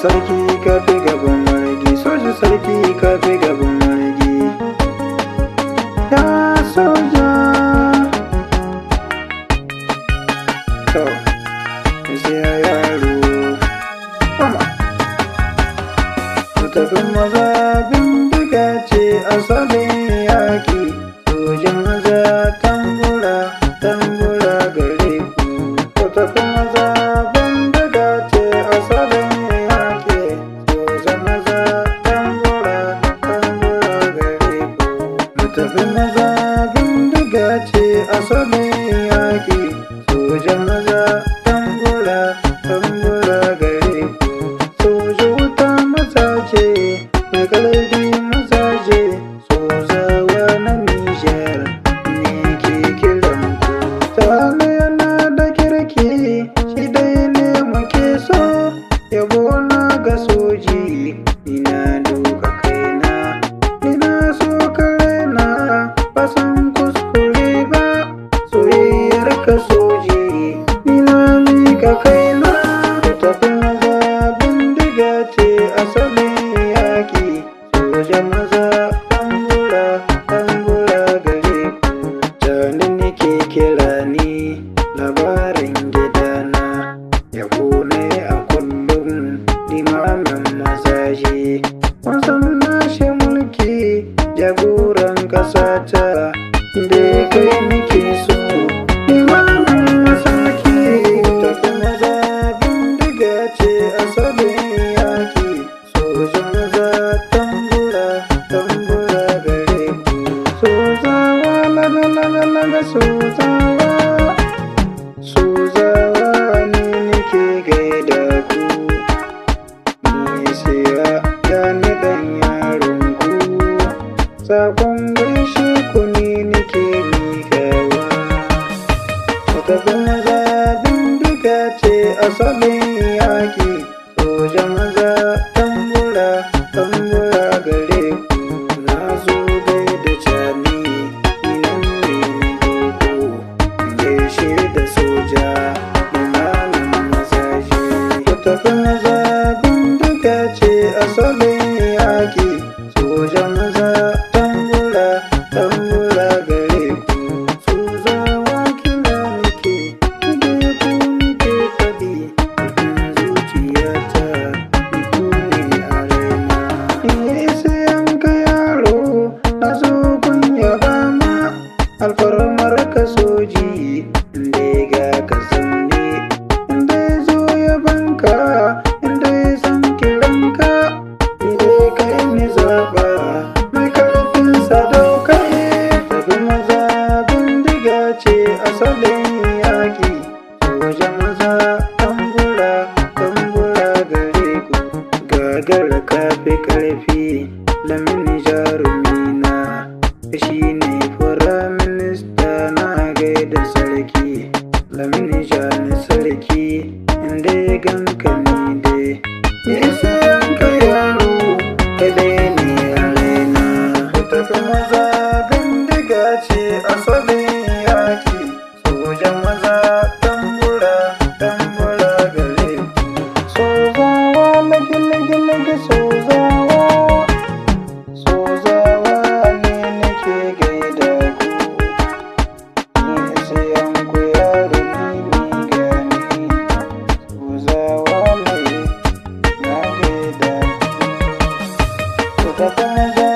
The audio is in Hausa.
sarki ka fi gaban marigi, soja sarki ka fi gaban marigi. Ya soja. To, sai ya yaro. Mama. Tafi maza bindiga ce asalin yaƙi, sojan maza tambura, tambura gare ku. Tafi maza bindiga ce asalin yaƙi, sojan maza tambura, tambura gare ku. Tafi maza bindiga ce asalin yaƙi, sojan maza tambura, tambura gare ku. Soja wuta mazaje, mai ƙarfi mazaje, sozawa na Nijar ne ke kiran ku. Sale yana da kirki, shi dai ne muke so, yabo na ga soji, ina duka kaina, ina so karena, ba san kuskure ba, soyayyar ka soji, ina mika kaina. Tafi maza bindiga ce asalin yaƙi, sojan maza tambura, tambura gare ku. Jani nake kira ni labarin gidana, yabo ne a kullum limamin mazaje. Wasan nashe mulki jagoran ƙasata, da kai nake so limamin masarki. Tafi maza bindiga ce asalin yaƙi, sojan maza tambura, tambura gare ku. Sozawa laga laga laga sozawa, sozawa ni nake gaida ku. Ni siya gani dan yaron ku, sakon gaishe ku ni nake miƙawa. Tafi maza bindiga ce asalin yaƙi, sojan maza tambura, tambura gare ku. Na zo gaida cani, inan ne ni dogo, gaishe da soja, limamin mazaje. Tafi maza bindiga ce asalin yaƙi, sojan maza tambura, tambura gare ku. Sozawa kira nake, ide ku nake faɗi, zuciyata ni ku ne a raina. Sai yanka yaro na zo kun yaba ma, alfarmar ka soji, inda ga ka sanne, inda zo yabanka, inda san kiranka, inda kai ni zaɓa, mai karfin sadaukai. Tafi maza bindiga ce asalin yaƙi, sojan maza tambura, tambura gare ku. Gagara ka fi ƙarfi, Lamini jarumina, shi ne firaminista na gaida sarki. Lamini jani sarki, inda ya ganka ni dai, ya isa yanka yaro, kadai ne a raina. Tafi maza bindiga ce asalin yaƙi, sojan maza tambura, tambura gare ku. Sozawa lagi lagi lagi sozawa, sozawa ne nake gaida ku. Ni sayan ku yaro ni gani, sozawa ne na gaida ku. Tafi maza